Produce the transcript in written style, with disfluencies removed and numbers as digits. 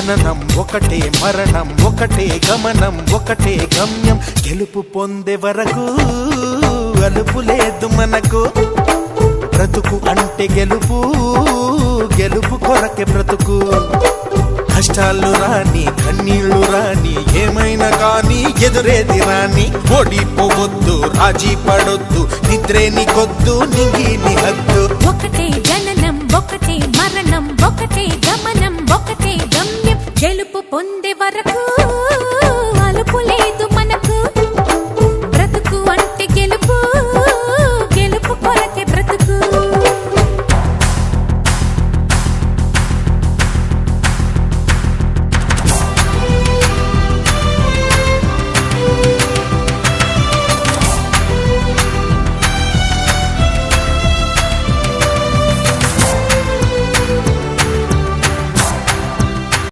జననం ఒకటే మరణం ఒకటే గమనం ఒకటే గమ్యం గెలుపు పొందే వరకు అలుపు లేదు మనకు బ్రతుకు అంటే గెలుపు గెలుపు కొరకే బ్రతుకు కష్టాలు రాని కన్నీళ్లు రాని ఏమైనా కానీ ఎదురేది రాని ఓడిపోవద్దు రాజీ పడొద్దు నిద్రే నీకొద్దు నింగి నీ హద్దు ఒకటే జననం ఒకటే మరణం ఒకటే గమనం ఒకటే గమ్యం గెలుపు పొందే వరకు